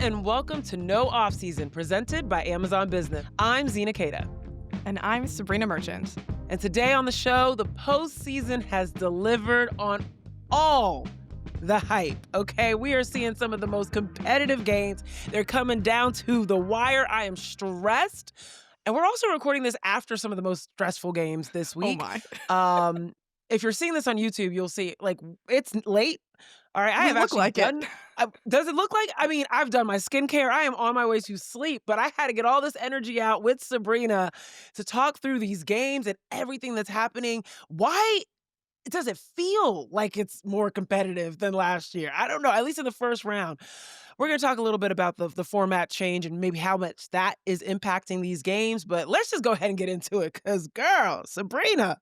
and welcome to No Offseason, presented by Amazon Business. I'm Zena And I'm Sabreena Merchant. And today on the show, the postseason has delivered on all the hype, okay? We are seeing some of the most competitive games. They're coming down to the wire. I am stressed. And we're also recording this after some of the most stressful games this week. Oh, my. If you're seeing this on YouTube, you'll see, it's late. All right, I have look actually like done. Does it look like? I mean, I've done my skincare. I am on my way to sleep, but I had to get all this energy out with Sabreena to talk through these games and everything that's happening. Why does it feel like it's more competitive than last year? I don't know, at least in the first round. We're going to talk a little bit about the format change and maybe how much that is impacting these games, but let's just go ahead and get into it because, girl, Sabreena,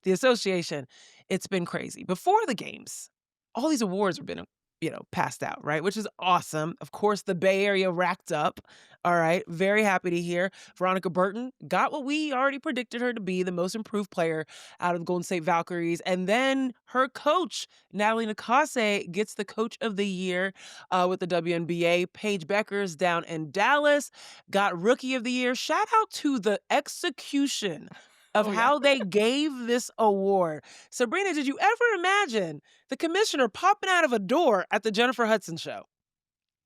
the association, it's been crazy. Before the games, all these awards have been, passed out, right? Which is awesome. Of course, the Bay Area racked up. All right. Very happy to hear. Veronica Burton got what we already predicted her to be, the most improved player out of the Golden State Valkyries. And then her coach, Natalie Nakase, gets the Coach of the Year with the WNBA. Paige Beckers down in Dallas got Rookie of the Year. Shout out to the execution of how they gave this award. Sabreena, did you ever imagine the commissioner popping out of a door at the Jennifer Hudson show?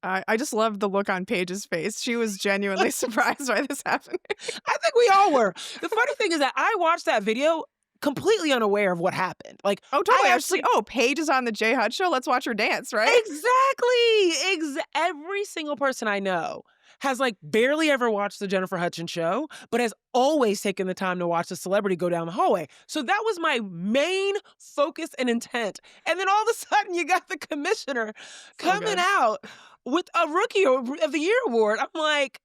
I just loved the look on Paige's face. She was genuinely surprised by this happening. I think we all were. The funny thing is that I watched that video completely unaware of what happened. Totally. I was just like, Paige is on the J Hud show. Let's watch her dance, right? Exactly. Every single person I know has barely ever watched the Jennifer Hudson show, but has always taken the time to watch a celebrity go down the hallway. So that was my main focus and intent. And then all of a sudden you got the commissioner coming out with a Rookie of the Year award. I'm like,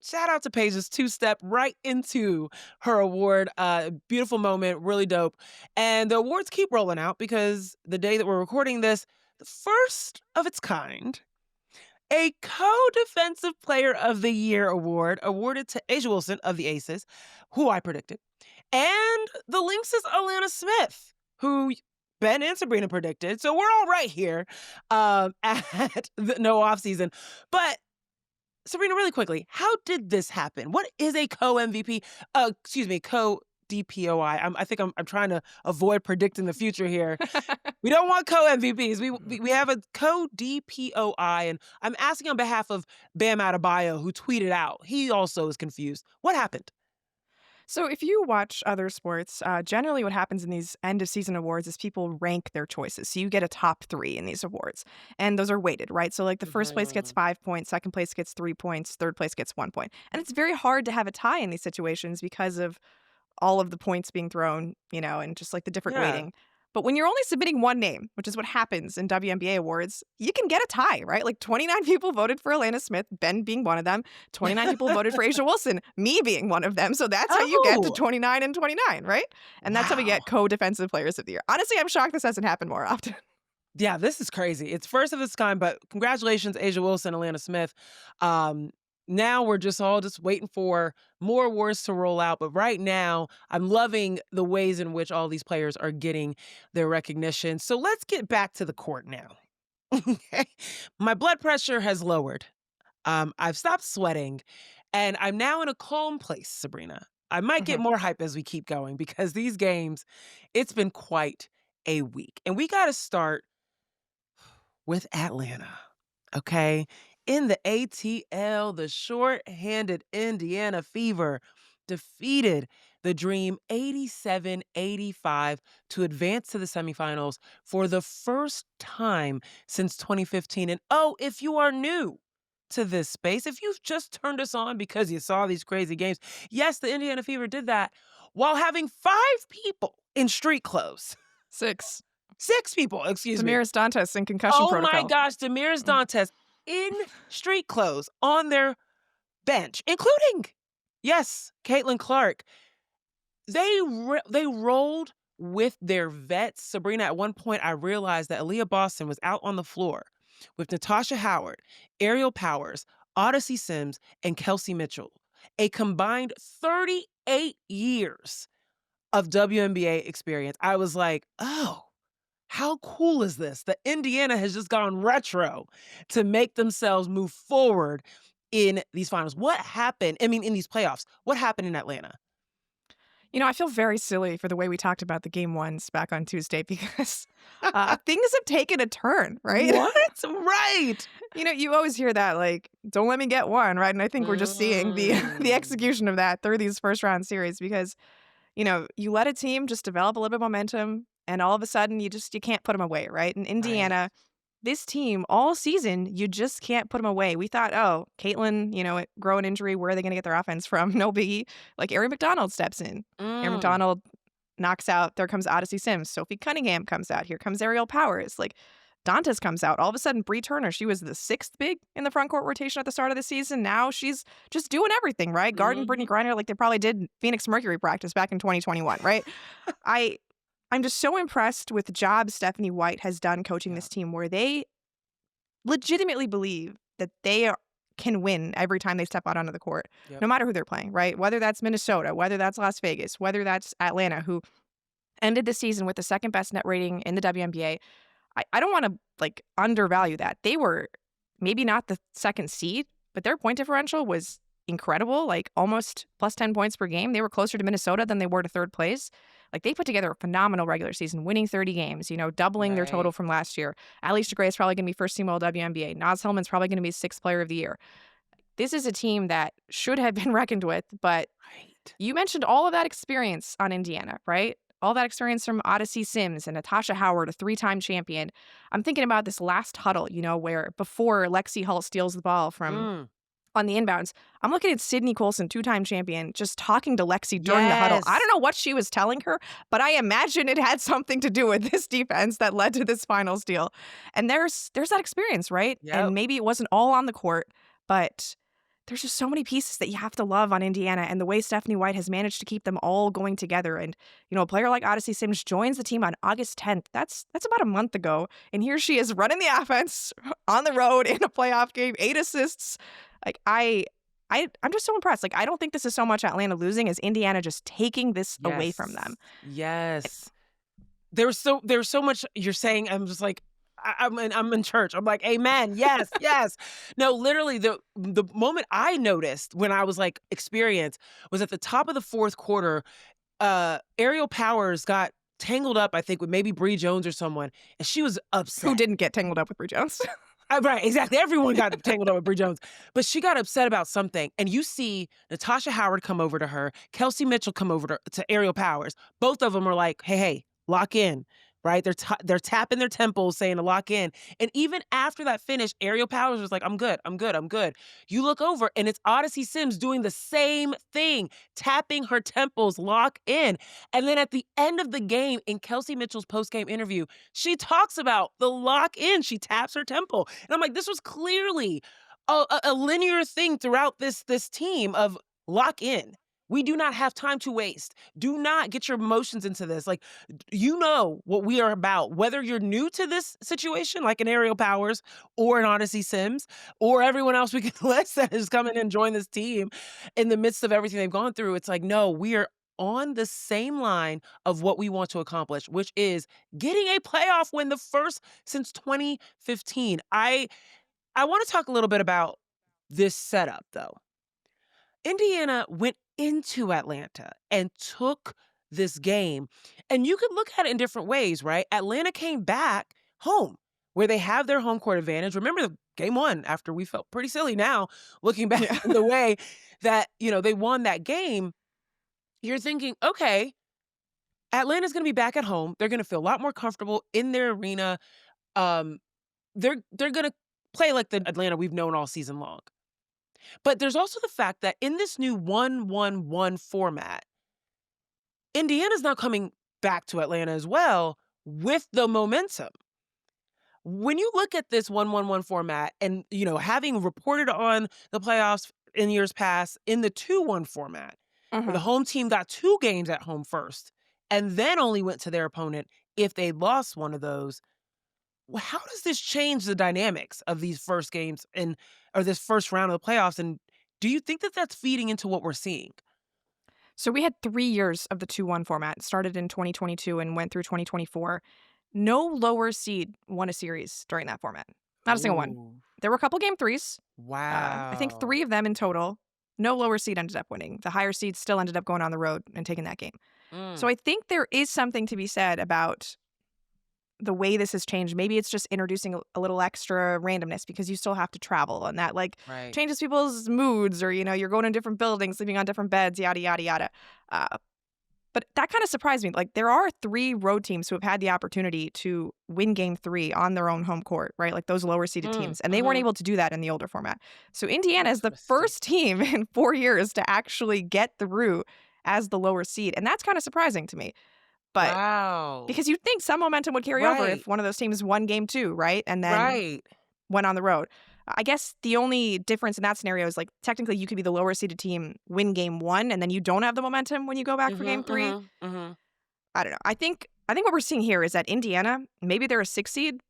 shout out to Paige's two-step right into her award. Beautiful moment, really dope. And the awards keep rolling out because the day that we're recording this, the first of its kind, a co-defensive player of the year award awarded to A'ja Wilson of the Aces, who I predicted, and the Lynx's Alanna Smith, who Ben and Sabreena predicted. So we're all right here at the No Offseason. But Sabreena, really quickly, how did this happen? What is a co-MVP? Co-DPOY. I think I'm trying to avoid predicting the future here. We don't want co-MVPs. We have a co-DPOI, and I'm asking on behalf of Bam Adebayo, who tweeted out. He also is confused. What happened? So if you watch other sports, generally what happens in these end-of-season awards is people rank their choices. So you get a top 3 in these awards, and those are weighted, right? So the first place gets 5 points, second place gets 3 points, third place gets 1 point. And it's very hard to have a tie in these situations because of all of the points being thrown, and just the different weighting. But when you're only submitting one name, which is what happens in WNBA awards, you can get a tie, right? 29 people voted for Alanna Smith, Ben being one of them. 29 people voted for A'ja Wilson, me being one of them. So that's how you get to 29 and 29, right? And that's how we get co-defensive players of the year. Honestly, I'm shocked this hasn't happened more often. Yeah, this is crazy. It's first of its kind, but congratulations, A'ja Wilson, Alanna Smith. Now we're just waiting for more awards to roll out. But right now, I'm loving the ways in which all these players are getting their recognition. So let's get back to the court now. Okay. My blood pressure has lowered. I've stopped sweating, and I'm now in a calm place, Sabreena. I might get more hype as we keep going because these games, it's been quite a week. And we got to start with Atlanta, okay? In the ATL, the short-handed Indiana Fever defeated the Dream 87-85 to advance to the semifinals for the first time since 2015. And if you are new to this space, if you've just turned us on because you saw these crazy games, yes, the Indiana Fever did that while having 5 people in street clothes. 6 people, excuse me. Damaris Dantas in concussion protocol. Oh my gosh, Damaris Dantas in street clothes on their bench, including, yes, Caitlin Clark. They rolled with their vets. Sabreena, at one point, I realized that Aaliyah Boston was out on the floor with Natasha Howard, Ariel Powers, Odyssey Sims, and Kelsey Mitchell. A combined 38 years of WNBA experience. I was like, oh, How cool is this that Indiana has just gone retro to make themselves move forward in these finals? What happened? I mean, in these playoffs, what happened in Atlanta? I feel very silly for the way we talked about the game ones back on Tuesday because things have taken a turn, right? What? Right. You always hear that, like, "Don't let me get one," right? And I think we're just seeing the the Mm. execution of that through these first round series because, you let a team just develop a little bit of momentum, and all of a sudden you can't put them away, right? In Right. Indiana, this team all season, you just can't put them away. We thought, "Oh, Caitlin, grow an injury, where are they gonna get their offense from? No biggie." Like, Aaron McDonald steps in. Aaron Mm. McDonald knocks out, there comes Odyssey Sims. Sophie Cunningham comes out. Here comes Aerial Powers. Like, Dantas comes out. All of a sudden, Bree Turner, she was the sixth big in the front court rotation at the start of the season. Now she's just doing everything, right? Guarding Brittany Mhm. Griner like they probably did Phoenix Mercury practice back in 2021, right? I I'm just so impressed with the job Stephanie White has done coaching Yeah. this team where they legitimately believe that can win every time they step out onto the court, Yep. no matter who they're playing, right? Whether that's Minnesota, whether that's Las Vegas, whether that's Atlanta, who ended the season with the second best net rating in the WNBA. I don't wanna, like, undervalue that. They were maybe not the 2nd seed, but their point differential was incredible, like, almost plus 10 points per game. They were closer to Minnesota than they were to 3rd place. Like, they put together a phenomenal regular season, winning 30 games, doubling their total Right. from last year. Alista Gray is probably gonna be first team All WNBA. Naz Hillman's probably gonna be 6th player of the year. This is a team that should have been reckoned with, but Right. you mentioned all of that experience on Indiana, right? All that experience from Odyssey Sims and Natasha Howard, a three-time champion. I'm thinking about this last huddle, where before Lexi Hull steals the ball from Mm. on the inbounds, I'm looking at Sydney Colson, two-time champion, just talking to Lexi during the huddle. I Yes. don't know what she was telling her, but I imagine it had something to do with this defense that led to this finals deal. And there's that experience, right? Yep. And maybe it wasn't all on the court, but there's just so many pieces that you have to love on Indiana and the way Stephanie White has managed to keep them all going together. And, a player like Odyssey Sims joins the team on August 10th. That's about a month ago. And here she is running the offense on the road in a playoff game, 8 assists. Like I'm just so impressed. Like, I don't think this is so much Atlanta losing as Indiana just taking this away from them. Yes. Yes. There's so much you're saying. I'm just like I'm in church. I'm like, amen. Yes, yes. No, literally the moment I noticed when I was like experience was at the top of the fourth quarter. Aerial Powers got tangled up, I think, with maybe Bree Jones or someone, and she was Who upset. didn't get tangled up with Bree Jones? Right, exactly. Everyone got tangled up with Brie Jones, but she got upset about something. And you see Natasha Howard come over to her, Kelsey Mitchell come over to Aerial Powers. Both of them are like, "Hey, hey, lock in." Right? They're tapping their temples, saying to lock in. And even after that finish, Aerial Powers was like, "I'm good. I'm good. I'm good." You look over, and it's Odyssey Sims doing the same thing, tapping her temples, lock in. And then at the end of the game, in Kelsey Mitchell's post game interview, she talks about the lock in. She taps her temple. And I'm like, this was clearly a linear thing throughout this team of lock in. We do not have time to waste. Do not get your emotions into this. Like, you know what we are about. Whether you're new to this situation, like an Aerial Powers or an Odyssey Sims, or everyone else we can list that is coming and join this team in the midst of everything they've gone through. It's like, no, we are on the same line of what we want to accomplish, which is getting a playoff win, the first since 2015. I want to talk a little bit about this setup though. Indiana went into Atlanta and took this game. And you could look at it in different ways, right? Atlanta came back home where they have their home court advantage. Remember the game one after we felt pretty silly now looking back Yeah. in the way that, they won that game. You're thinking, okay, Atlanta's going to be back at home. They're going to feel a lot more comfortable in their arena. Um, they're going to play like the Atlanta we've known all season long. But there's also the fact that in this new 1-1-1 format, Indiana's now coming back to Atlanta as well with the momentum. When you look at this 1-1-1 format and, having reported on the playoffs in years past in the 2-1 format, where the Mhm. home team got 2 games at home first and then only went to their opponent if they lost one of those. How does this change the dynamics of these first games or this first round of the playoffs? And do you think that that's feeding into what we're seeing? So we had 3 years of the 2-1 format. It started in 2022 and went through 2024. No lower seed won a series during that format. Not a single one. Ooh. There were a couple game threes. I think Wow. 3 of them in total. No lower seed ended up winning. The higher seed still ended up going on the road and taking that game. So Mm, I think there is something to be said about the way this has changed. Maybe it's just introducing a little extra randomness because you still have to travel and that like right. changes people's moods or, you're going to different buildings, sleeping on different beds, yada, yada, yada. Uh, but that kind of surprised me. Like there are 3 road teams who have had the opportunity to win game 3 on their own home court, right? Like those lower seeded teams. And they weren't Mhm. able to do that in the older format. So Indiana is the Interesting. first team in 4 years to actually get through as the lower seed. And that's kind of surprising to me. But Wow. because you'd think some momentum would carry over Right. if one of those teams won game 2, right? And then Right. went on the road. I guess the only difference in that scenario is like technically you could be the lower seeded team, win game 1, and then you don't have the momentum when you go back for game Mhm, 3. mhm, mhm. I don't know. I think what we're seeing here is that Indiana, maybe they're a 6 seed,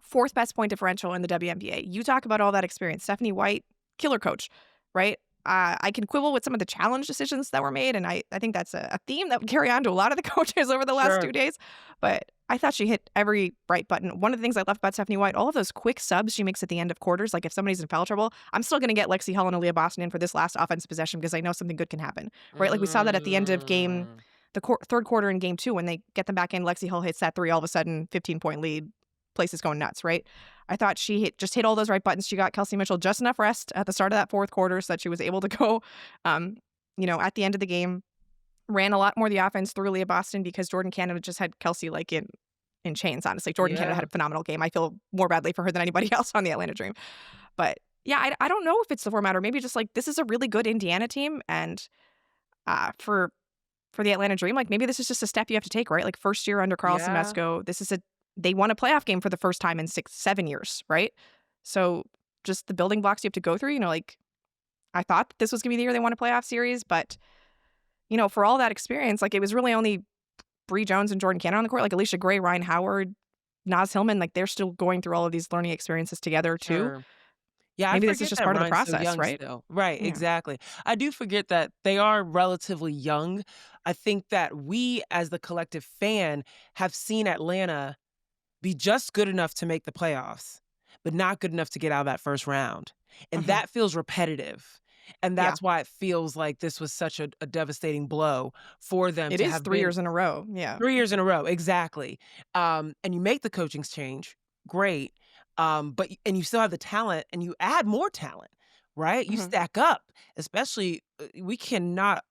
4th best point differential in the WNBA. You talk about all that experience. Stephanie White, killer coach, right? I can quibble with some of the challenge decisions that were made, and I think that's a theme that would carry on to a lot of the coaches over the last 2 Sure. days. But I thought she hit every right button. One of the things I love about Stephanie White, all of those quick subs she makes at the end of quarters, like if somebody's in foul trouble, I'm still going to get Lexi Hull and Aaliyah Boston in for this last offensive possession because I know something good can happen, right? Like we saw that at the end of Mm. third quarter in game 2 when they get them back in. Lexi Hull hits that 3, all of a sudden 15-point lead, place is going nuts, right? I thought she just hit all those right buttons. She got Kelsey Mitchell just enough rest at the start of that 4th quarter so that she was able to go, um, at the end of the game, ran a lot more of the offense through Leah Boston because Jordan Canada just had Kelsey like in chains, honestly. Jordan Canada had Yeah. a phenomenal game. I feel more badly for her than anybody else on the Atlanta Dream. But yeah, I don't know if it's the format or maybe just like this is a really good Indiana team. And for the Atlanta Dream, like maybe this is just a step you have to take, right? Like first year under Carlson Yeah. Mesco, they won a playoff game for the first time in 7 years, right? So just the building blocks you have to go through, like I thought that this was gonna be the year they won a playoff series, but for all that experience, like it was really only Bree Jones and Jordan Cannon on the court, like Alicia Gray, Ryan Howard, Naz Hillman, like they're still going through all of these learning experiences together too. Sure. Yeah, I Maybe this is forget just that part of the Ryan's so process, young right? still. Right, Yeah. exactly. I do forget that they are relatively young. I think that we, as the collective fan, have seen Atlanta be just good enough to make the playoffs, but not good enough to get out of that first round. And Mhm. that feels repetitive. And Yeah. that's why it feels like this was such a devastating blow for them It to is have 3 been years in a row. Yeah. 3 years in a row, exactly. And you make the coaching change, great. But and you still have the talent and you add more talent, right? You Mhm. stack up, especially we cannot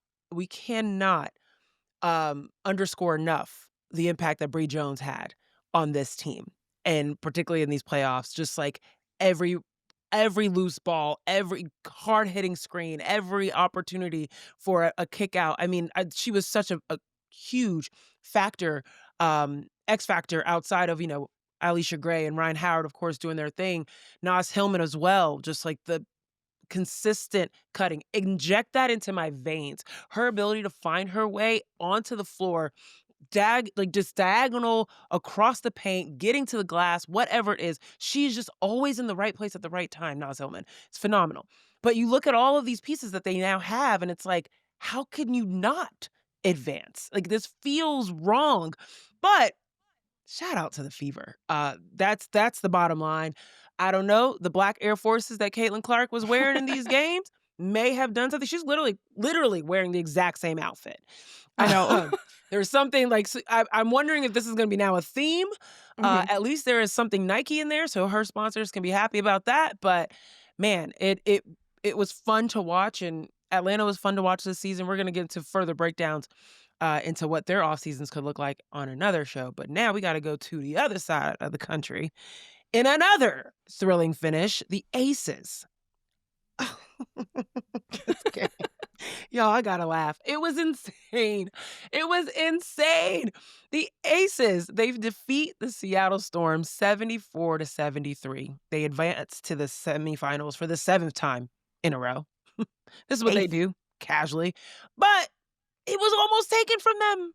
underscore enough the impact that Bree Jones had on this team, and particularly in these playoffs, just like every every loose ball, every hard hitting screen, every opportunity for a kick out. I mean, she was such a huge factor, X factor outside of Alicia Gray and Ryan Howard, of course, doing their thing. Nas Hillman as well, just like the consistent cutting. Inject that into my veins. Her ability to find her way onto the floor, just diagonal across the paint, getting to the glass, whatever it is. She's just always in the right place at the right time, Naz Hillman. It's phenomenal. But you look at all of these pieces that they now have, and it's like, how can you not advance? Like this feels wrong. But shout out to the Fever. That's the bottom line. I don't know, the black Air Forces that Caitlin Clark was wearing in these games may have done something. She's literally wearing the exact same outfit. I know. Um, there's something like I'm wondering if this is gonna be now a theme. Mhm. At least there is something Nike in there, so her sponsors can be happy about that. But man, it was fun to watch, and Atlanta was fun to watch this season. We're gonna get into further breakdowns into what their off seasons could look like on another show. But now we got to go to the other side of the country in another thrilling finish, the Aces. This game. Y'all, I gotta laugh. It was insane. It was insane. The Aces, they defeat the Seattle Storm 74-73. They advance to the semifinals for the 7th time in a row. This is what they 8th. do casually. But it was almost taken from them.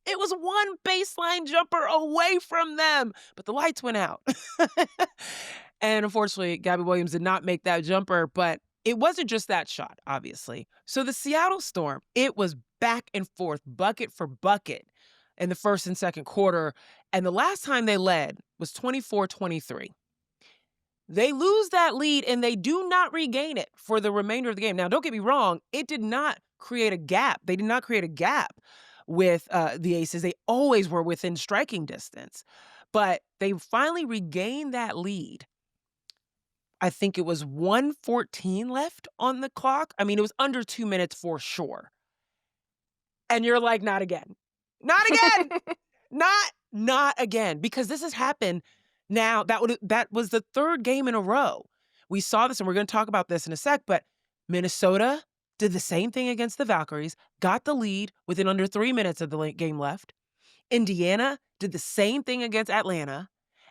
It was one baseline jumper away from them, but the lights went out. And unfortunately, Gabby Williams did not make that jumper, but it wasn't just that shot, obviously. So the Seattle Storm, it was back and forth, bucket for bucket. in the first and second quarter. And the last time they led was 24-23. They lose that lead and they do not regain it for the remainder of the game. Now, don't get me wrong, it did not create a gap. They did not create a gap with the Aces. They always were within striking distance. But they finally regained that lead. I think it was 1:14 left on the clock. I mean, it was under 2 minutes for sure. And you're like, not again. Not again. Not again. Because this has happened now. That was the third game in a row. We saw this, and we're going to talk about this in a sec, but Minnesota did the same thing against the Valkyries, got the lead within under 3 minutes of the game left. Indiana did the same thing against Atlanta.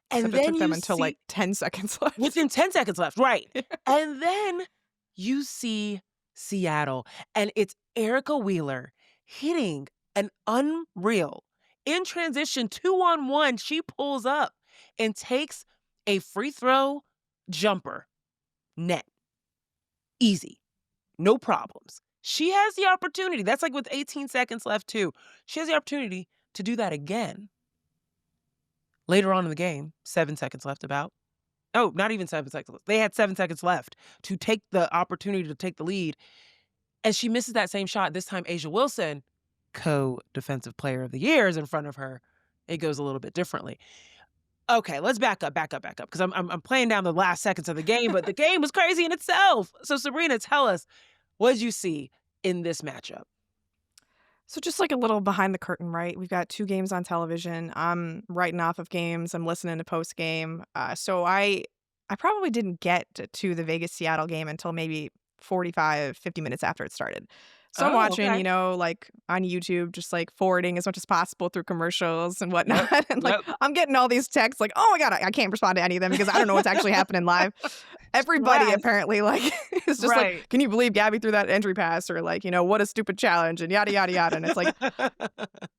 And Except then it took them you until see, like 10 seconds left. within 10 seconds left, right. And then you see Seattle, and it's Erica Wheeler hitting an unreal. In transition, 2-on-1, she pulls up and takes a free throw jumper. Net. Easy. No problems. She has the opportunity. That's like with 18 seconds left, too. She has the opportunity to do that again. Later on in the game, 7 seconds left about. Oh, not even 7 seconds. They had 7 seconds left to take the opportunity to take the lead. And she misses that same shot. This time, A'ja Wilson, co-defensive player of the year, is in front of her. It goes a little bit differently. Okay, let's back up, because I'm playing down the last seconds of the game, but the game was crazy in itself. So, Sabreena, tell us, what did you see in this matchup? So just like a little behind the curtain, right? We've got 2 games on television. I'm writing off of games. I'm listening to post game. So I probably didn't get to the Vegas-Seattle game until maybe 45, 50 minutes after it started. So I'm watching, Okay. like on YouTube, just like forwarding as much as possible through commercials and whatnot. Yep, And like, yep. I'm getting all these texts like, oh my God, I can't respond to any of them because I don't know what's actually happening live. Everybody Stress. apparently like is just Right. like, can you believe Gabby threw that entry pass? Or like, what a stupid challenge and yada, yada, yada. And it's like,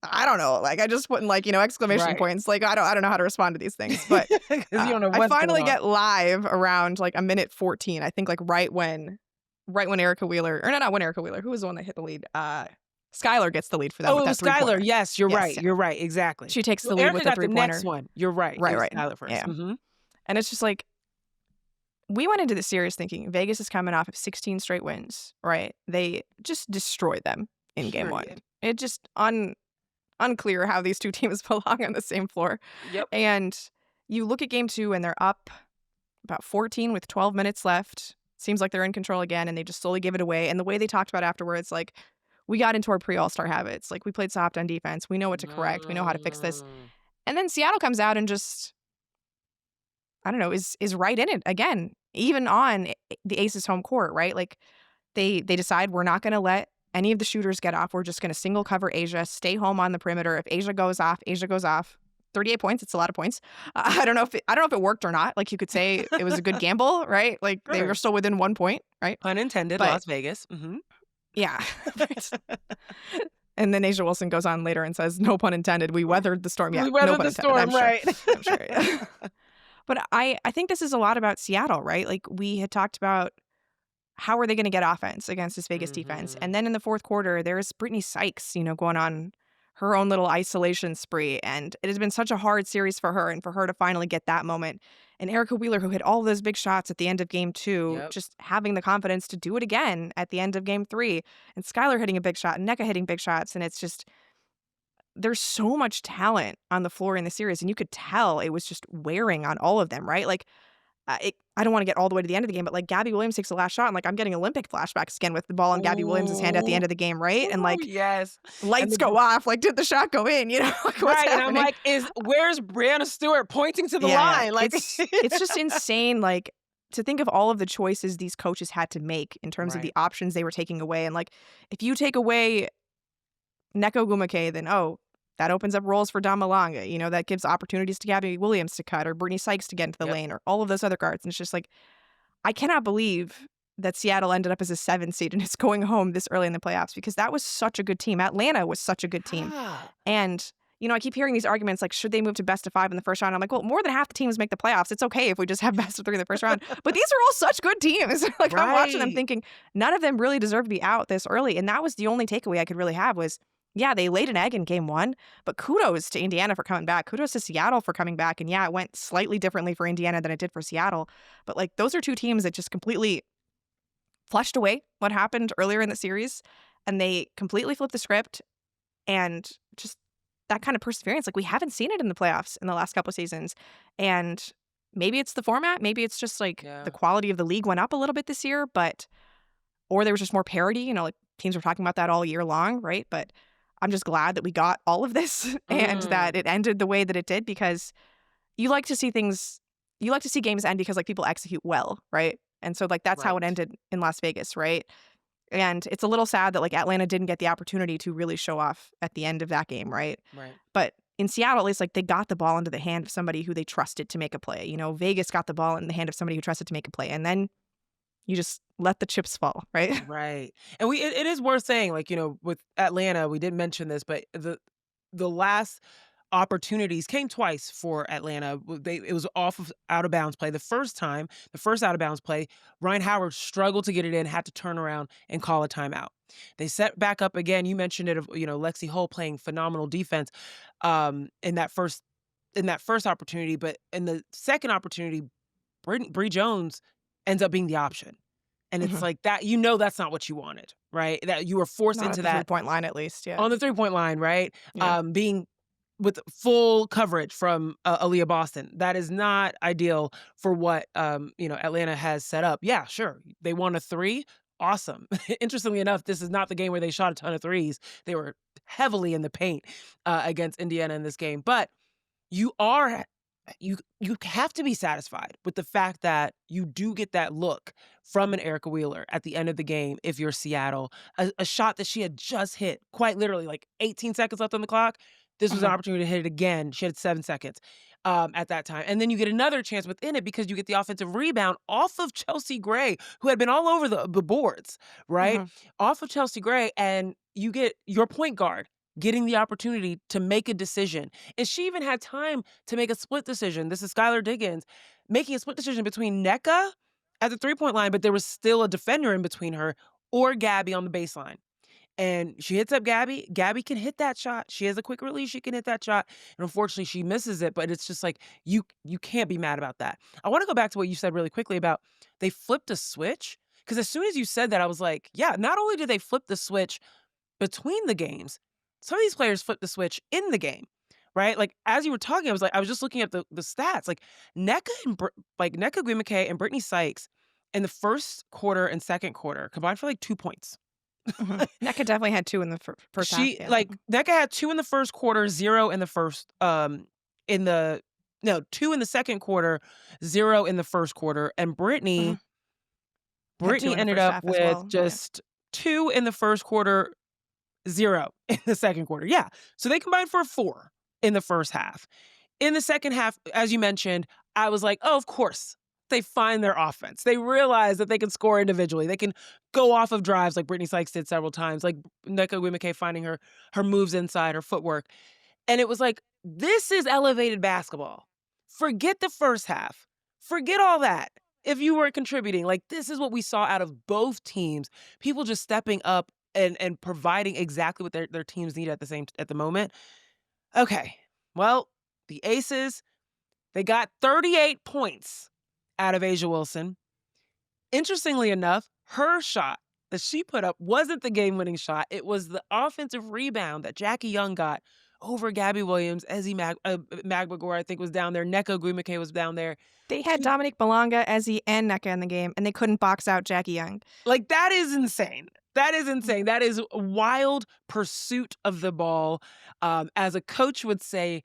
I don't know. Like I just put in like, exclamation Right. points. Like I don't know how to respond to these things. But 'Cause you don't know I what's finally going on. get live around like a minute 14. I think like right when Erica Wheeler, or not when Erica Wheeler, who was the one that hit the lead? Skylar gets the lead for them. Oh, with it that was three-pointer. Skylar. Yes, you're Yes, right. yeah. You're right. Exactly. She takes the Well, lead with Erica the got the three-pointer. next one. You're right. Right, It was right. Skylar first. Yeah. Mhm. And it's just like, we went into the series thinking Vegas is coming off of 16 straight wins, right? They just destroyed them in game 1. Period. It just unclear how these 2 teams belong on the same floor. Yep. And you look at game 2 and they're up about 14 with 12 minutes left. Seems like they're in control again, and they just slowly give it away. And the way they talked about afterwards, like, we got into our pre-All-Star habits. Like, we played soft on defense. We know what to correct. We know how to fix this. And then Seattle comes out and just, I don't know, is right in it again, even on the Aces home court, right? Like, they decide we're not going to let any of the shooters get off. We're just going to single cover A'ja, stay home on the perimeter. If A'ja goes off. 38 points. It's a lot of points. I don't know if it worked or not. Like you could say it was a good gamble, right? Like they Sure. were still within 1 point, right? Pun intended. But- Las Vegas. Mm-hmm. Yeah. Right. And then A'ja Wilson goes on later and says, "No pun intended. We weathered the storm." Yeah, We weathered no pun the intended. storm, I'm sure. right? I'm sure. Yeah. But I think this is a lot about Seattle, right? Like we had talked about, how are they going to get offense against this Vegas defense? Mhm. And then in the fourth quarter, there's Brittany Sykes, going on her own little isolation spree. And it has been such a hard series for her, and for her to finally get that moment. And Erica Wheeler, who hit all those big shots at the end of game 2, Yep. just having the confidence to do it again at the end of game 3. And Skylar hitting a big shot, and Nneka hitting big shots. And it's just, there's so much talent on the floor in the series. And you could tell it was just wearing on all of them, right? Like, I don't want to get all the way to the end of the game, but like Gabby Williams takes the last shot, and like I'm getting Olympic flashbacks again with the ball in Gabby Williams' hand at the end of the game, right? And like yes. lights the- go off. Like, did the shot go in? Like, what's Right. And happening? I'm like, where's Brianna Stewart pointing to the Yeah, line? Like it's just insane. Like, to think of all of the choices these coaches had to make in terms of Right. the options they were taking away. And like, if you take away Neko Gumake, then that opens up roles for Dom Malanga. That gives opportunities to Gabby Williams to cut, or Brittany Sykes to get into the Yep. lane, or all of those other guards. And it's just like, I cannot believe that Seattle ended up as a 7 seed and is going home this early in the playoffs, because that was such a good team. Atlanta was such a good team. Ah. And, I keep hearing these arguments like, should they move to best of 5 in the first round? I'm like, well, more than half the teams make the playoffs. It's okay if we just have best of 3 in the first round. But these are all such good teams. Like, I'm watching them Right. thinking none of them really deserve to be out this early. And that was the only takeaway I could really have was yeah, they laid an egg in game 1, but kudos to Indiana for coming back. Kudos to Seattle for coming back, and yeah, it went slightly differently for Indiana than it did for Seattle, but, like, those are 2 teams that just completely flushed away what happened earlier in the series, and they completely flipped the script, and just that kind of perseverance, like, we haven't seen it in the playoffs in the last couple seasons, and maybe it's the format, maybe it's just, like, the Yeah. quality of the league went up a little bit this year, but or there was just more parity, like, teams were talking about that all year long, right? But I'm just glad that we got all of this and Mm, that it ended the way that it did because you like to see things you like to see games end because, like, people execute well, right? And so, like, that's how it right. ended in Las Vegas, right? And it's a little sad that, like, Atlanta didn't get the opportunity to really show off at the end of that game, right? Right. But in Seattle, at least, like, they got the ball into the hand of somebody who they trusted to make a play. Vegas got the ball in the hand of somebody who trusted to make a play, and then you just let the chips fall, right? Right. And it is worth saying, like, with Atlanta, we didn't mention this, but the last opportunities came twice for Atlanta. It was off of out of bounds play. The first out of bounds play, Ryan Howard struggled to get it in, had to turn around and call a timeout. They set back up again. You mentioned it of, Lexi Hull playing phenomenal defense in that first opportunity, but in the second opportunity, Bree Jones ends up being the option. And it's Mhm. like that, that's not what you wanted, right? That you were forced Not at into the that three-point line, at least, yeah. on the three-point line, right? Yeah. Being with full coverage from Aaliyah Boston. That is not ideal for what Atlanta has set up. Yeah, sure. They won a 3. Awesome. Interestingly enough, this is not the game where they shot a ton of threes. They were heavily in the paint against Indiana in this game. But you are you have to be satisfied with the fact that you do get that look from an Erica Wheeler at the end of the game if you're Seattle. A shot that she had just hit, quite literally, like 18 seconds left on the clock. This was an Mhm. opportunity to hit it again. She had 7 seconds at that time. And then you get another chance within it because you get the offensive rebound off of Chelsea Gray, who had been all over the boards, right? Mhm. Off of Chelsea Gray, and you get your point guard getting the opportunity to make a decision. And she even had time to make a split decision. This is Skylar Diggins making a split decision between NECA at the three-point line, but there was still a defender in between her, or Gabby on the baseline. And she hits up Gabby. Gabby can hit that shot. She has a quick release. She can hit that shot. And unfortunately, she misses it. But it's just like you can't be mad about that. I want to go back to what you said really quickly about they flipped a switch. Because as soon as you said that, I was like, yeah, not only did they flip the switch between the games, some of these players flipped the switch in the game, right? Like, as you were talking, I was just looking at the stats. Like, Nneka Ogwumike and Brittany Sykes in the first quarter and second quarter combined for, like, 2 points. Mhm. Nneka definitely had 2 in the first half, yeah. Nneka had 2 in the first quarter, 0 in the first, in the no, 2 in the second quarter, 0 in the first quarter, and Mhm. Had 2 Brittany in the ended first up half as with well, yeah. just 2 in the first quarter, 0 in the second quarter. Yeah. So they combined for a 4 in the first half. In the second half, as you mentioned, I was like, "Oh, of course." They find their offense. They realize that they can score individually. They can go off of drives like Brittany Sykes did several times, like Nneka Ogwumike finding her moves inside, her footwork. And it was like, this is elevated basketball. Forget the first half. Forget all that. If you weren't contributing, like, this is what we saw out of both teams. People just stepping up and providing exactly what their teams need at the moment. Okay. Well, the Aces, they got 38 points out of Asia Wilson. Interestingly enough, her shot that she put up wasn't the game-winning shot. It was the offensive rebound that Jackie Young got over Gabby Williams. Magbagor, I think, was down there. Nneka Ogwumike was down there. They had Two Dominique Malonga, Ezzy, and Nneka in the game, and they couldn't box out Jackie Young. Like, that is insane. That is Mm. insane. That is a wild pursuit of the ball. As a coach would say,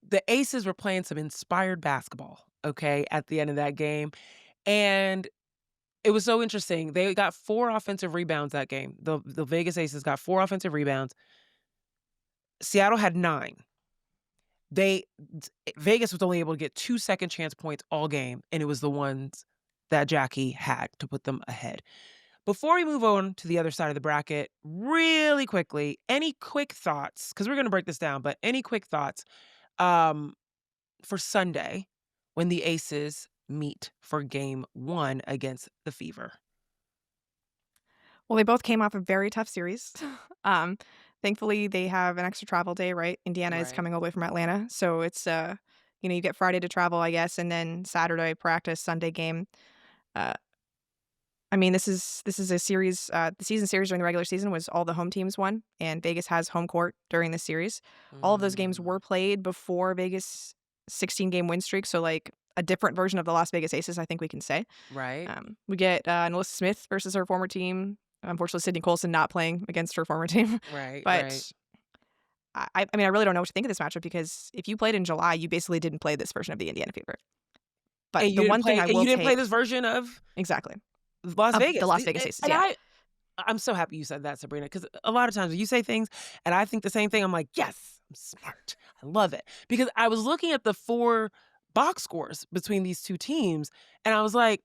the Aces were playing some inspired basketball, okay, at the end of that game. And it was so interesting. They got 4 offensive rebounds that game. The Vegas Aces got 4 offensive rebounds. Seattle had 9. They Vegas was only able to get 2 second chance points all game, and it was the ones that Jackie had to put them ahead. Before we move on to the other side of the bracket, really quickly, any quick thoughts? Because we're going to break this down, but any quick thoughts um, for Sunday when the Aces meet for game 1 against the Fever? Well, they both came off a very tough series. Um, Thankfully, they have an extra travel day, right? Indiana is Right. coming all the way from Atlanta, so it's, you get Friday to travel, I guess, and then Saturday practice, Sunday game. Uh, I mean, this is a series, the season series during the regular season was all the home teams won, and Vegas has home court during the series. All of those games were Mm, played before Vegas' 16-game win streak, so, like, a different version of the Las Vegas Aces, I think we can say. right. We get, Melissa Smith versus her former team. Unfortunately, Sydney Colson not playing against her former team. Right, right. But I mean, I really don't know what to think of this matchup because if you played in July, you basically didn't play this version of the Indiana Fever. But the one thing I will You didn't play take this version of exactly, Las of the Vegas. Las Vegas Aces, And yeah. I'm so happy you said that, Sabrina, because a lot of times when you say things and I think the same thing, I'm like, yes, I'm smart. I love it. Because I was looking at the 4 box scores between these 2 teams, and I was like,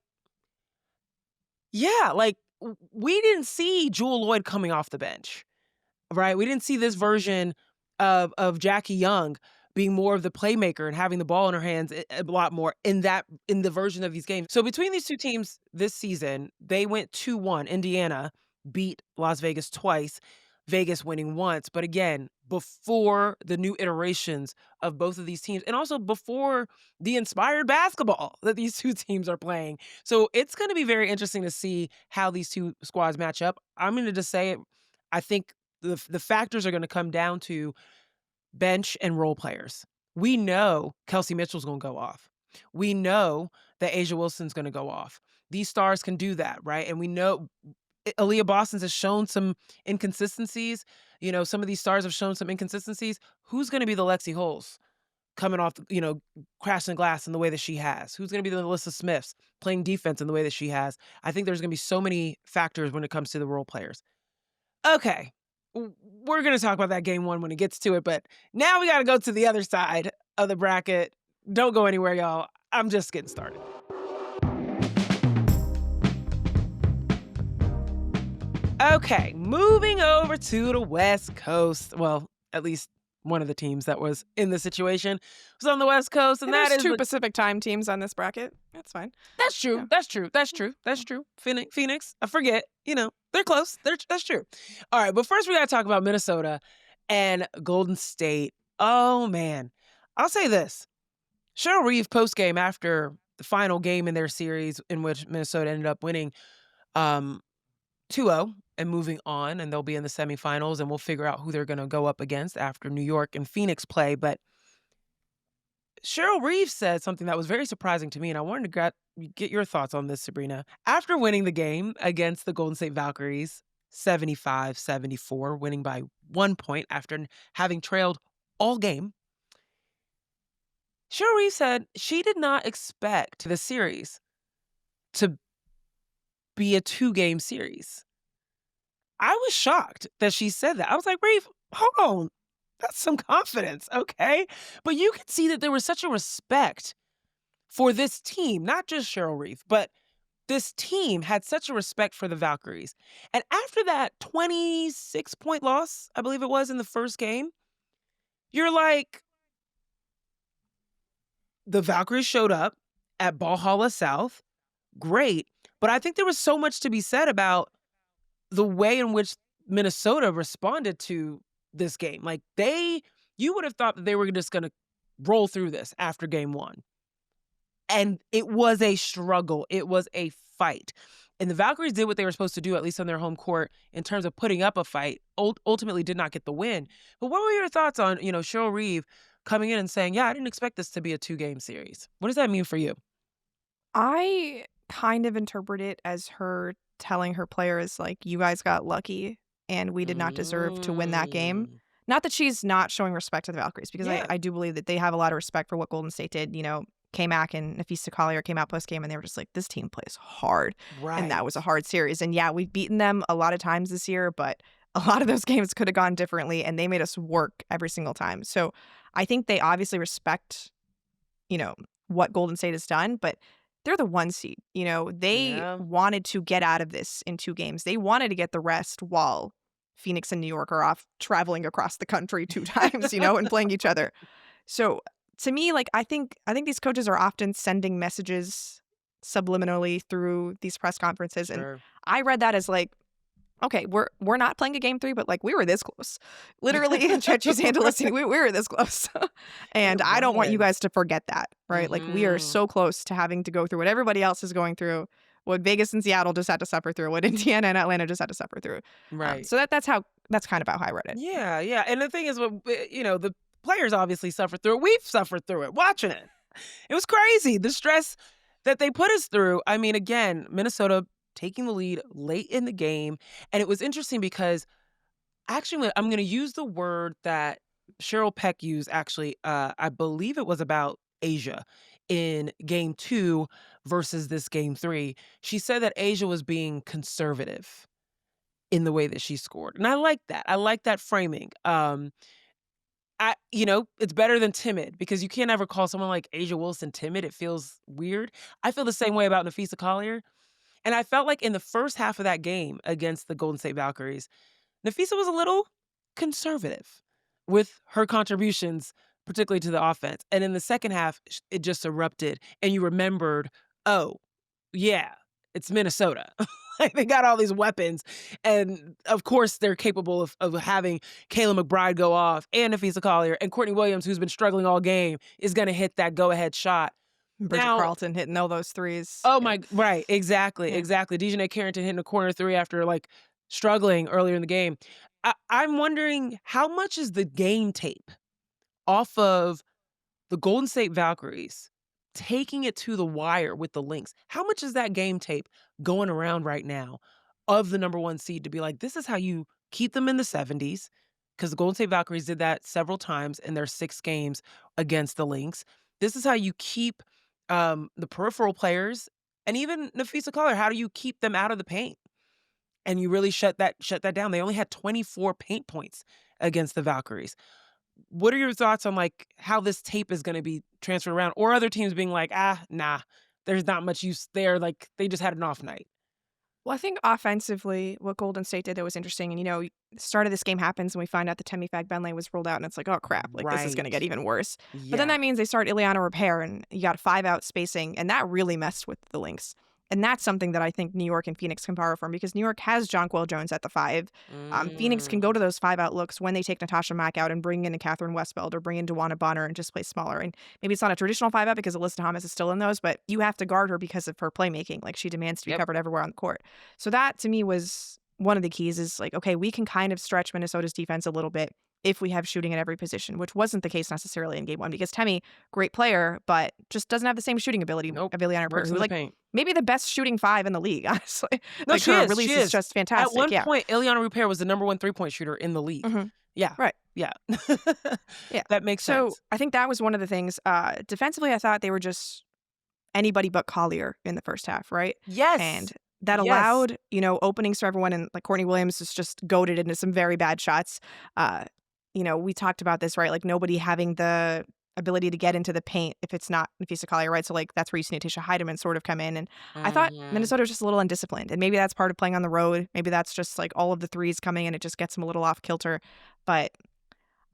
yeah, like we didn't see Jewel Lloyd coming off the bench. Right? We didn't see this version of Jackie Young being more of the playmaker and having the ball in her hands a lot more in the version of these games. So between these 2 teams this season, they went 2-1. Indiana beat Las Vegas twice, Vegas winning once. But again, before the new iterations of both of these teams and also before the inspired basketball that these 2 teams are playing. So it's gonna be very interesting to see how these 2 squads match up. I'm gonna just say it, I think the factors are gonna come down to bench and role players. We know Kelsey Mitchell's gonna go off. We know that Asia Wilson's gonna go off. These stars can do that, right? And we know Aaliyah Boston's has shown some inconsistencies. Some of these stars have shown some inconsistencies. Who's gonna be the Lexi Holes coming off, crashing glass in the way that she has? Who's gonna be the Melissa Smiths playing defense in the way that she has? I think there's gonna be so many factors when it comes to the role players. Okay. We're gonna talk about that game 1 when it gets to it, but now we gotta go to the other side of the bracket. Don't go anywhere, y'all. I'm just getting started. Okay, moving over to the West Coast. Well, at least one of the teams that was in the situation was on the West Coast, and And that there's is 2 the Pacific Time teams on this bracket. That's fine. That's true. Yeah. That's true. That's true. That's true. Phoenix. I forget. They're close. That's true. All right, but first we gotta talk about Minnesota and Golden State. Oh man, I'll say this: Cheryl Reeve post game after the final game in their series, in which Minnesota ended up winning 2-0 and moving on, and they'll be in the semifinals, and we'll figure out who they're gonna go up against after New York and Phoenix play. But Cheryl Reeves said something that was very surprising to me, and I wanted to get your thoughts on this, Sabrina. After winning the game against the Golden State Valkyries, 75-74, winning by 1 point after having trailed all game, Cheryl Reeves said she did not expect the series to be a 2-game series. I was shocked that she said that. I was like, Reeve, hold on. That's some confidence, okay? But you could see that there was such a respect for this team, not just Cheryl Reeve, but this team had such a respect for the Valkyries. And after that 26-point loss, I believe it was in the first game, you're like, the Valkyries showed up at Valhalla South. Great. But I think there was so much to be said about the way in which Minnesota responded to this game. Like you would have thought that they were just going to roll through this after game 1. And it was a struggle. It was a fight. And the Valkyries did what they were supposed to do, at least on their home court, in terms of putting up a fight. Ultimately did not get the win. But what were your thoughts on, Cheryl Reeve coming in and saying, yeah, I didn't expect this to be a 2-game series? What does that mean for you? I kind of interpret it as her telling her players, like, "You guys got lucky, and we did not deserve to win that game." Mm. Not that she's not showing respect to the Valkyries, because Yeah. I do believe that they have a lot of respect for what Golden State did. K-Mac and Nafisa Collier came out post-game, and they were just like, "This team plays hard." And that was a Right. hard series. And, yeah, we've beaten them a lot of times this year, but a lot of those games could have gone differently, and they made us work every single time. So I think they obviously respect, what Golden State has done, but they're the 1 seed. They Yeah. wanted to get out of this in 2 games. They wanted to get the rest while Phoenix and New York are off traveling across the country 2 times, and playing each other. So to me, like, I think these coaches are often sending messages subliminally through these press conferences. And Sure. I read that as like, Okay, we're not playing a game 3, but, like, we were this close. Literally, Chechi's hand listening, we were this close. It And I don't want you was. guys to forget that, right? Like, we are Mhm. so close to having to go through what everybody else is going through, what Vegas and Seattle just had to suffer through, what Indiana and Atlanta just had to suffer through. Right. So that's kind of how I read it. Yeah, yeah, and the thing is, the players obviously suffered through it. We've suffered through it watching it. It was crazy, the stress that they put us through. I mean, again, Minnesota taking the lead late in the game, and it was interesting because actually, I'm gonna use the word that Cheryl Peck used, actually, I believe it was about Asia in game 2 versus this game 3. She said that Asia was being conservative in the way that she scored, and I like that. I like that framing. It's better than timid because you can't ever call someone like Asia Wilson timid. It feels weird. I feel the same way about Nafisa Collier, and I felt like in the first half of that game against the Golden State Valkyries, Nafisa was a little conservative with her contributions, particularly to the offense. And in the second half, it just erupted, and you remembered, oh, yeah, it's Minnesota. Like, they got all these weapons, and of course, they're capable of having Kayla McBride go off and Nafisa Collier, and Courtney Williams, who's been struggling all game, is gonna hit that go-ahead shot. Bridget Now Carlton hitting all those threes. oh Yeah. my right, exactly, Yeah. exactly. Dejanay Carrington hitting a corner 3 after, like, struggling earlier in the game. I'm wondering how much is the game tape off of the Golden State Valkyries taking it to the wire with the Lynx? How much is that game tape going around right now of the number 1 seed to be like, "This is how you keep them in the 70s," because the Golden State Valkyries did that several times in their 6 games against the Lynx. This is how you keep, the peripheral players and even Nafisa Collier, how do you keep them out of the paint? And you really shut that down. They only had 24 paint points against the Valkyries. What are your thoughts on, like, how this tape is gonna be transferred around or other teams being like, "Ah, nah, there's not much use there," like, they just had an off night? Well, I think offensively, what Golden State did that was interesting, and, the start of this game happens and we find out the Temi Benley was ruled out, and it's like, "Oh, crap, like, this is gonna get Right. even worse." But then Yeah. that means they start Ileana Repair, and you got 5 out spacing, and that really messed with the Lynx. And that's something that I think New York and Phoenix can borrow from because New York has Jonquel Jones at the 5. Phoenix can go Mm. to those 5 out looks when they take Natasha Mack out and bring in a Catherine Westbeld or bring in Dewana Bonner and just play smaller. And maybe it's not a traditional 5 out because Alyssa Thomas is still in those, but you have to guard her because of her playmaking. Like, she demands to be Yep. covered everywhere on the court. So that to me was one of the keys is like, okay, we can kind of stretch Minnesota's defense a little bit if we have shooting at every position, which wasn't the case necessarily in game 1 because Temi, great player, but just doesn't have the same shooting ability Nope. of Ileana Repair, Works who, in the like, paint. maybe the best shooting 5 in the league, honestly. No, Like, she her is, she release is is. just At fantastic, one yeah. point, Eliana Rupert was the number 1 three-point shooter in the league. Mhm. Yeah. Right. Yeah. Yeah. That makes So, sense. I think that was one of the things. Defensively, I thought they were just anybody but Collier in the first half, right? And Yes. that Yes. allowed, openings for everyone, and, like, Courtney Williams is just goaded into some very bad shots. Uh, we talked about this, right? Like, nobody having the ability to get into the paint if it's not Nafisa Collier, right? So, like, that's where you see Natasha Heidemann sort of come in, and I thought Mhm. Minnesota was just a little undisciplined, and maybe that's part of playing on the road. Maybe that's just, like, all of the threes coming, and it just gets them a little off kilter, but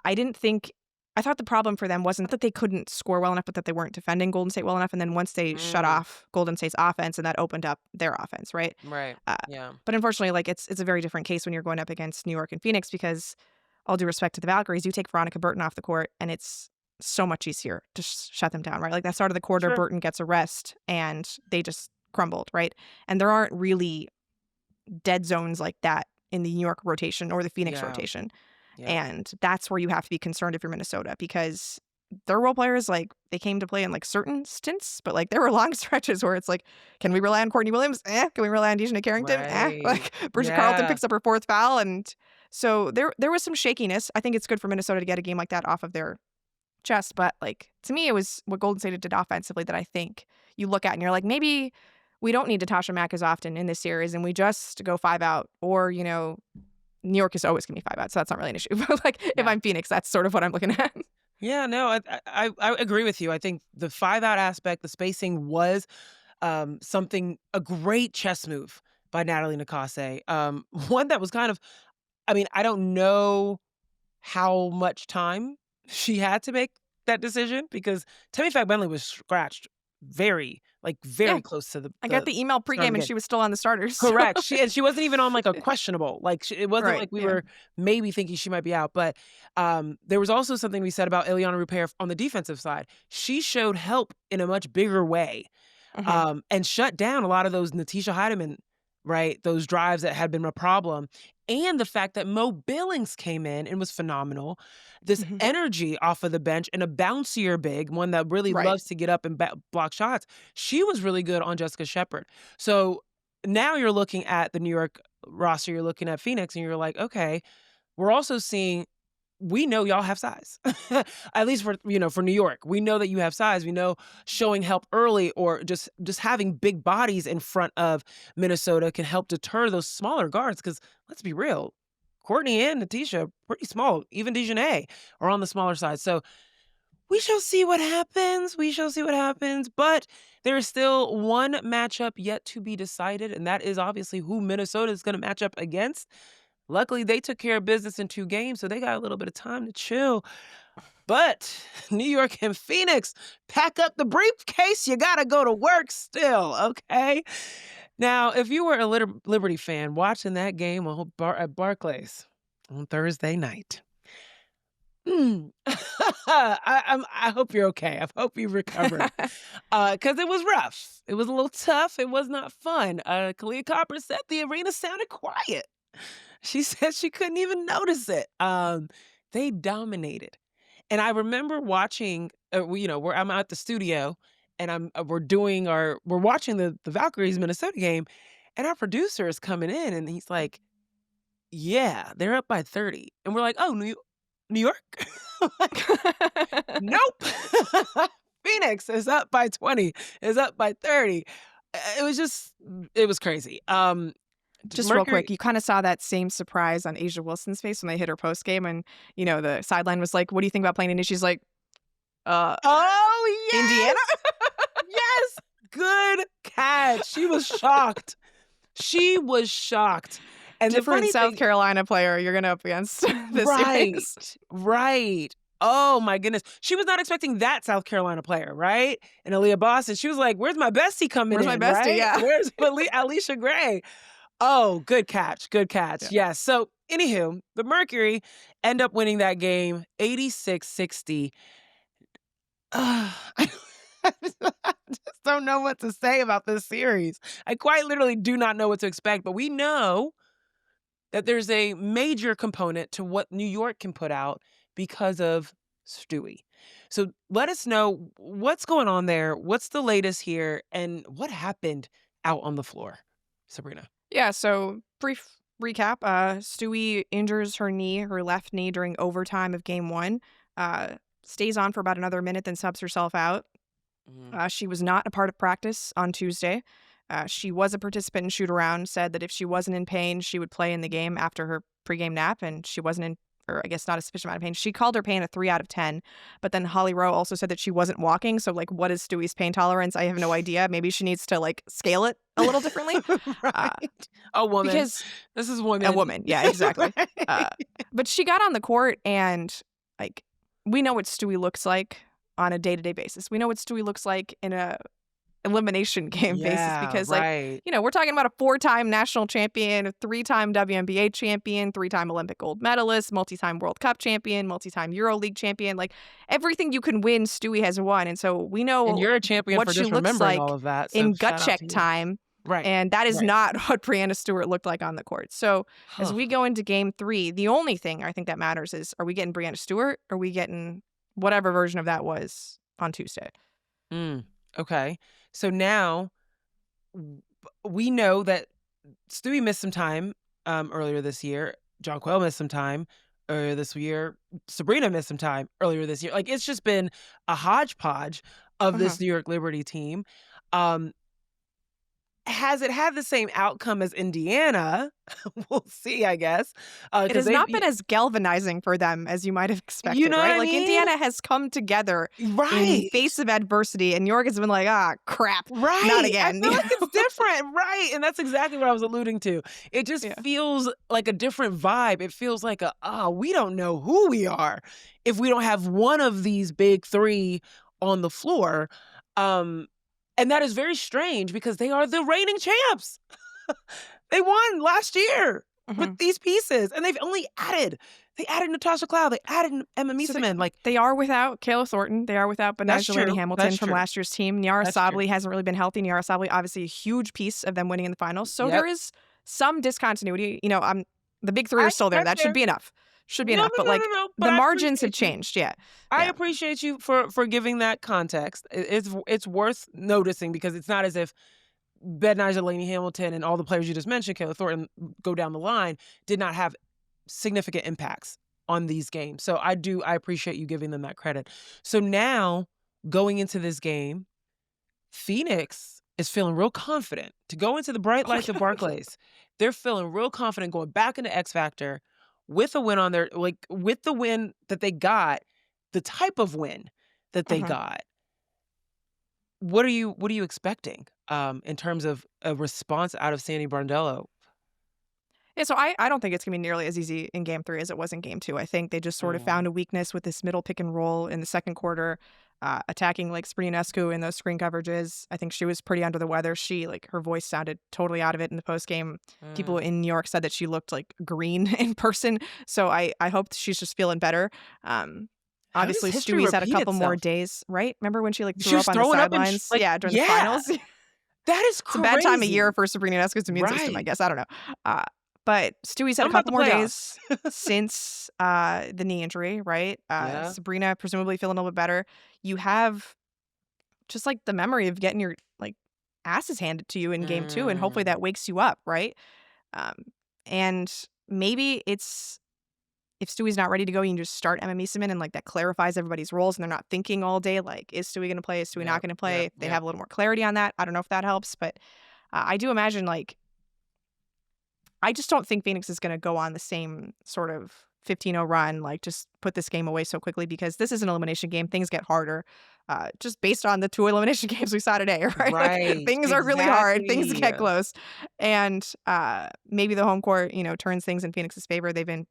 I didn't think I thought the problem for them wasn't that they couldn't score well enough, but that they weren't defending Golden State well enough, and then once they shut Mm. off Golden State's offense, and that opened up their offense, right? Right. Uh, Yeah. but unfortunately, like, it's a very different case when you're going up against New York and Phoenix because, all due respect to the Valkyries, you take Veronica Burton off the court, and it's so much easier to shut them down, right? Like, that start of the quarter, Sure. Burton gets a rest, and they just crumbled, right? And there aren't really dead zones like that in the New York rotation or the Phoenix Yeah. rotation. Yeah. And that's where you have to be concerned if you're Minnesota because their role players, like, they came to play in, like, certain stints, but, like, there were long stretches where it's like, can we rely on Courtney Williams? Can we rely on Dejanay Carrington? Right. Like, Bridget Carlton Yeah. picks up her 4th foul, and so there was some shakiness. I think it's good for Minnesota to get a game like that off of their chest, but, like, to me, it was what Golden State did offensively that I think you look at and you're like, maybe we don't need Natasha Mack as often in this series, and we just go 5 out, or, New York is always gonna be 5 out, so that's not really an issue. But, like, if Yeah. I'm Phoenix, that's sort of what I'm looking at. Yeah, no, I agree with you. I think the 5 out aspect, the spacing was, a great chess move by Natalie Nakase. One that was kind of I mean, I don't know how much time she had to make that decision because Temi Benley was scratched very, like Yeah. very close to I got the the email start of pregame the and game. she was still on the starters. So Correct. She wasn't even on like a questionable. Like it wasn't right. like we Yeah. were maybe thinking she might be out. But there was also something we said about Ileana Ruper on the defensive side. She showed help in a much bigger way, Mhm. and shut down a lot of those Natisha Heidemann, right? Those drives that had been a problem. And the fact that Mo Billings came in and was phenomenal. This Mhm. energy off of the bench and a bouncier big, one that really Right. loves to get up and block shots. She was really good on Jessica Shepard. So now you're looking at the New York roster, you're looking at Phoenix, and you're like, okay, we're also seeing we know y'all have size. At least for for New York. We know that you have size. We know showing help early or just having big bodies in front of Minnesota can help deter those smaller guards cuz let's be real. Courtney and Natisha pretty small. Even Dejanay are on the smaller side. So we shall see what happens. We shall see what happens. But there is still one matchup yet to be decided, and that is obviously who Minnesota is going to match up against. Luckily, they took care of business in 2 games, so they got a little bit of time to chill. But New York and Phoenix, pack up the briefcase. You got to go to work still, okay? Now, if you were a Liberty fan watching that game at Barclays on Thursday night, I hope you're okay. I hope you recovered. Because it was rough. It was a little tough. It was not fun. Kalia Copper said the arena sounded quiet. She said she couldn't even notice it. They dominated. And I remember watching, where I'm at the studio and we're watching the Valkyries Minnesota game, and our producer is coming in and he's like, yeah, they're up by 30. And we're like, oh, New York? Like, nope. Phoenix is up by 20, is up by 30. It was crazy. Just real Mercury. quick, you kind of saw that same surprise on Asia Wilson's face when they hit her post game, and the sideline was like, "What do you think about playing?" And she's like, "Uh, Oh, Indiana." yes. Yes. Good catch. She was shocked. She was shocked. And the Different funny South thing, Carolina player you're gonna up against this right, series. right. Oh my goodness. She was not expecting that South Carolina player, right? And Aaliyah Boston. She was like, where's my bestie coming Where's my in, bestie? right? Yeah. Where's Alicia Gray? Oh, good catch. Good catch. Yeah. Yes. So, anywho, the Mercury end up winning that game 86-60. I just don't know what to say about this series. I quite literally do not know what to expect, but we know that there's a major component to what New York can put out because of Stewie. So let us know what's going on there, what's the latest here, and what happened out on the floor, Sabrina. Yeah, so brief recap. Stewie injures her left knee during overtime of game 1. Stays on for about another minute, then subs herself out. She was not a part of practice on Tuesday. She was a participant in shoot around, said that if she wasn't in pain, she would play in the game after her pregame nap, and she wasn't in, or I guess not a sufficient amount of pain. She called her pain a 3 out of 10, but then Holly Rowe also said that she wasn't walking. So, like, what is Stewie's pain tolerance? I have no idea. Maybe she needs to, like, scale it a little differently. Right. A woman. Because This is woman. a woman, yeah, exactly. Right. But she got on the court and, like, we know what Stewie looks like on a day-to-day basis. We know what Stewie looks like in a elimination game basis because, right. we're talking about a 4-time national champion, a 3-time WNBA champion, 3-time Olympic gold medalist, multi-time World Cup champion, multi-time EuroLeague champion. Like, everything you can win, Stewie has won. And so we know And you're a champion what for she just looks remembering like all of that. So in gut shout out check to you. time. Right. And that is Right. not what Brianna Stewart looked like on the court. So as Huh. we go into game 3, the only thing I think that matters is, are we getting Brianna Stewart? Or are we getting whatever version of that was on Tuesday? Okay. So now we know that Stewie missed some time earlier this year. John Quayle missed some time earlier this year. Sabreena missed some time earlier this year. Like, it's just been a hodgepodge of this New York Liberty team. Has it had the same outcome as Indiana? We'll see, I guess. It has not been as galvanizing for them as you might have expected, know right? what I Like, mean? Indiana has come together in the Right. face of adversity, and New York has been like, crap, Right. not again. I feel like it's different. Right. And that's exactly what I was alluding to. It just Yeah. feels like a different vibe. It feels like we don't know who we are if we don't have one of these big 3 on the floor. And that is very strange because they are the reigning champs. They won last year with Mhm. these pieces, and they added Natasha Cloud, they added Emma So Meeseman, like they are without Kayla Thornton, they are without that's Betnijah Laney true, Hamilton that's from true, last year's team. Niara that's true. Sabli hasn't really been healthy. Niara Sabli, obviously a huge piece of them winning in the finals. So Yep. there is some discontinuity. The big 3 are still there. That's That should fair. be enough. Should be No, enough. no, But, no, no, like, no, but the I margins have appreciate you. changed. Yeah. I Yeah. appreciate you for giving that context. It's worth noticing because it's not as if Betnijah Laney Hamilton and all the players you just mentioned, Kayla Thornton, go down the line, did not have significant impacts on these games. So I appreciate you giving them that credit. So now going into this game, Phoenix is feeling real confident to go into the bright lights of Barclays. They're feeling real confident going back into X Factor with a win on their like with the win that they got, the type of win that they Mhm. got. What are you expecting in terms of a response out of Sandy Brondello? Yeah, so I don't think it's gonna be nearly as easy in game 3 as it was in game 2. I think they just sort of Mm. found a weakness with this middle pick and roll in the second quarter, attacking like Sabrina in those screen coverages. I think she was pretty under the weather. Her voice sounded totally out of it in the post game. People Mm. in New York said that she looked like green in person. So I hope she's just feeling better. Um, How does Obviously history Stewie's had a repeat couple more itself? days, right? Remember when she like She threw was up on the throwing up and sidelines? like Yeah, during the yeah, finals. that is It's a bad time of year crazy. for Sabrina Ionescu's immune system, I Right. guess, I don't know. Uh, but Stewie's had a I'm about couple the more playoffs. days since, the knee injury, right? Yeah. Sabrina presumably feeling a little bit better. You have just, like, the memory of getting your, like, asses handed to you in game 2, and hopefully Mm. that wakes you up, right? Um, and maybe it's if Stewie's not ready to go, you can just start Emma Meeseman, and, like, that clarifies everybody's roles, and they're not thinking all day, like, "Is Stewie gonna play? Is Stewie not Yep, gonna play?" yep, If they yep. have a little more clarity on that, I don't know if that helps, but, I do imagine, like I just don't think Phoenix is gonna go on the same sort of 15-0 run, like, just put this game away so quickly because this is an elimination game, things get harder, just based on the 2 elimination games we saw today, right? Like, Right, things are really hard, things exactly. get close, and, maybe the home court, turns things in Phoenix's favor. They've been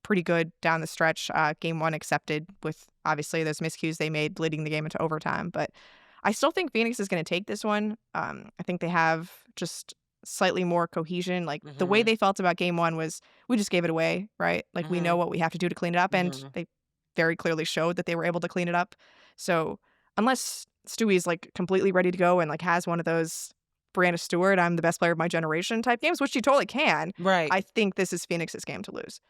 pretty good down the stretch, game 1 accepted with, obviously, those miscues they made leading the game into overtime, but I still think Phoenix is gonna take this one. I think they have just slightly more cohesion. Like, the way Mhm, they felt about game 1 was, "We just gave it away," right? Like, we know mhm, what we have to do to clean it up, and mhm. they very clearly showed that they were able to clean it up. So, unless Stewie's, like, completely ready to go and, like, has one of those Brianna Stewart, "I'm the best player of my generation" type games, which she totally can, Right. I think this is Phoenix's game to lose.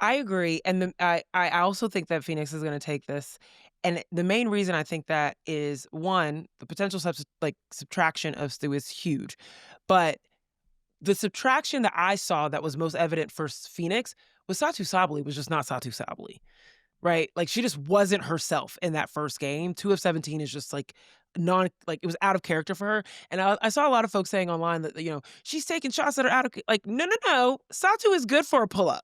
I agree, and I also think that Phoenix is gonna take this, and the main reason I think that is, 1, the potential subtraction of Stu is huge, but the subtraction that I saw that was most evident for Phoenix was Satu Sabli was just not Satu Sabli. Right? Like, she just wasn't herself in that first game. 2 of 17 is just, it was out of character for her, and I saw a lot of folks saying online that, "She's taking shots that are out of c" like, no, no, no. Satu is good for a pull-up,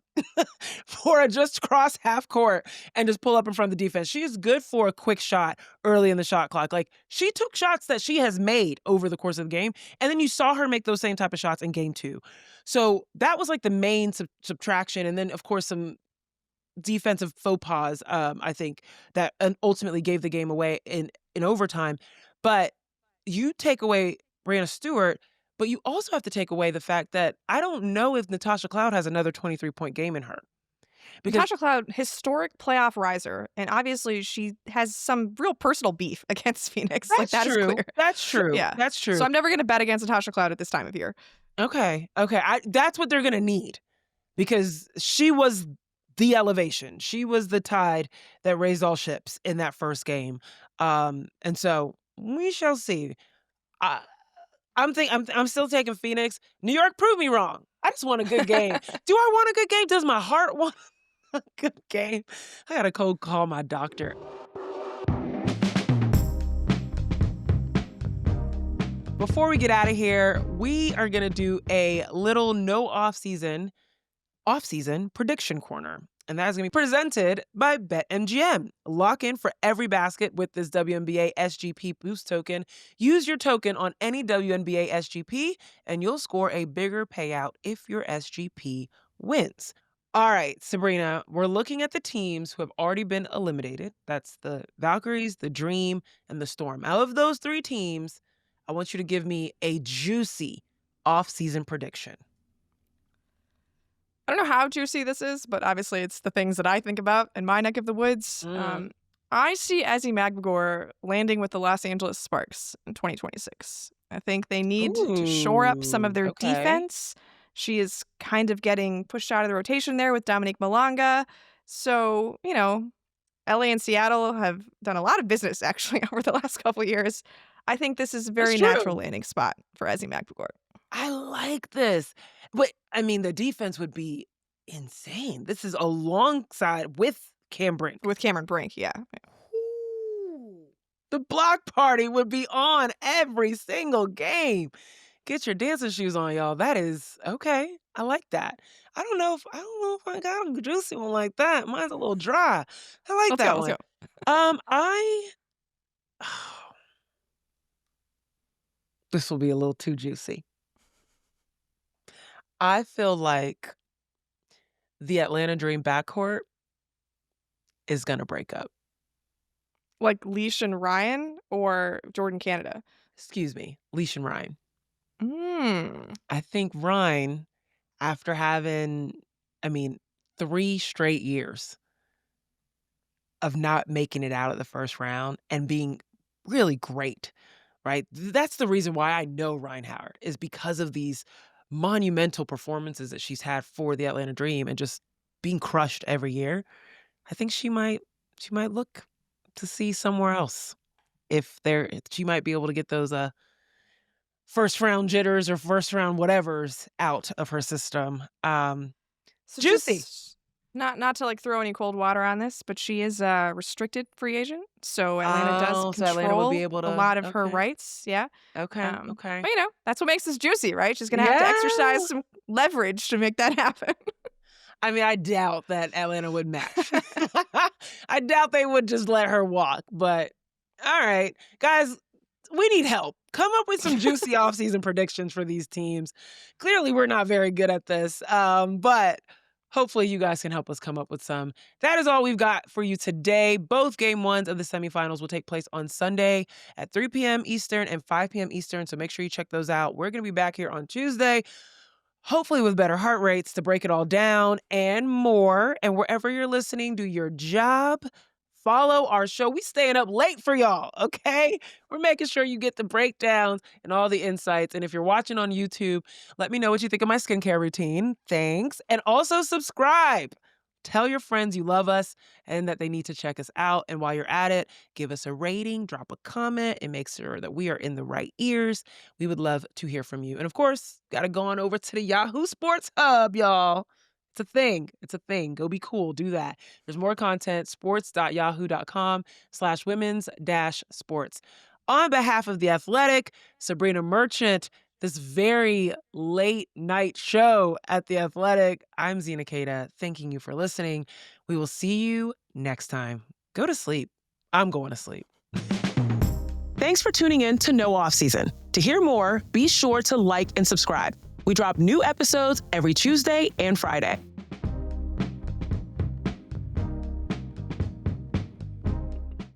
for a just cross half court and just pull up in front of the defense. She is good for a quick shot early in the shot clock. Like, she took shots that she has made over the course of the game, and then you saw her make those same type of shots in game 2. So, that was, like, the main subtraction, and then, of course, some defensive faux pas, I think that ultimately gave the game away in overtime. But you take away Brianna Stewart, but you also have to take away the fact that I don't know if Natasha Cloud has another 23-point game in her because Natasha Cloud, historic playoff riser, and obviously she has some real personal beef against Phoenix, like, that's that is true. clear. That's true. Yeah. That's So true. I'm never gonna bet against Natasha Cloud at this time of year. Okay. Okay. That's what they're gonna need because she was the elevation. She was the tide that raised all ships in that first game. And so we shall see. I I'm still taking Phoenix. New York proved me wrong. I just want a good game. Do I want a good game? Does my heart want a good game? I gotta cold call my doctor. Before we get out of here, we are gonna do a little no off-season prediction corner. And that is going to be presented by BetMGM. Lock in for every basket with this WNBA SGP boost token. Use your token on any WNBA SGP, and you'll score a bigger payout if your SGP wins. All right, Sabrina, we're looking at the teams who have already been eliminated. That's the Valkyries, the Dream, and the Storm. Out of those 3 teams, I want you to give me a juicy off-season prediction. I don't know how juicy this is, but obviously it's the things that I think about in my neck of the woods. I see Ezzy Magbegor landing with the Los Angeles Sparks in 2026. I think they need to shore up some of their Okay. defense. She is kind of getting pushed out of the rotation there with Dominique Malanga. So, LA and Seattle have done a lot of business actually over the last couple of years. I think this is a very natural landing spot for Ezzy Magbegor. I like this. But, I mean, the defense would be insane. This is alongside with Cam Brink. With Cameron Brink, yeah. Ooh. The block party would be on every single game. Get your dancing shoes on, y'all. That is okay. I like that. I don't know if I got a juicy one like that. Mine's a little dry. I like Let's that go, one. let's go. This will be a little too juicy. I feel like the Atlanta Dream backcourt is gonna break up. Like Leash and Ryan or Jordan Canada? Excuse me, Leash and Ryan. Mm. I think Ryan, after having, 3 straight years of not making it out of the first round and being really great, right? That's the reason why I know Ryan Howard, is because of these monumental performances that she's had for the Atlanta Dream and just being crushed every year. I think she might look to see somewhere else if she might be able to get those first round jitters or first round whatevers out of her system. So Juicy. Not to throw any cold water on this, but she is a restricted free agent, so Atlanta does So control Atlanta would be able a to, lot of her okay. rights. Yeah. Okay. Okay. But that's what makes this juicy, right? She's gonna have to exercise some leverage to make that happen. I doubt that Atlanta would match. I doubt they would just let her walk. But all right, guys, we need help. Come up with some juicy offseason predictions for these teams. Clearly, we're not very good at this, but hopefully you guys can help us come up with some. That is all we've got for you today. Both game ones of the semifinals will take place on Sunday at 3 p.m. Eastern and 5 p.m. Eastern, so make sure you check those out. We're going to be back here on Tuesday, hopefully with better heart rates to break it all down and more. And wherever you're listening, do your job. Follow our show. We staying up late for y'all, okay? We're making sure you get the breakdowns and all the insights. And if you're watching on YouTube, let me know what you think of my skincare routine. Thanks. And also subscribe. Tell your friends you love us and that they need to check us out. And while you're at it, give us a rating, drop a comment, and make sure that we are in the right ears. We would love to hear from you. And of course, got to go on over to the Yahoo Sports Hub, y'all. It's a thing. It's a thing. Go be cool. Do that. There's more content, sports.yahoo.com/women's-sports. On behalf of The Athletic, Sabreena Merchant, this very late night show at The Athletic, I'm Zena Cada, thanking you for listening. We will see you next time. Go to sleep. I'm going to sleep. Thanks for tuning in to No Offseason. To hear more, be sure to like and subscribe. We drop new episodes every Tuesday and Friday.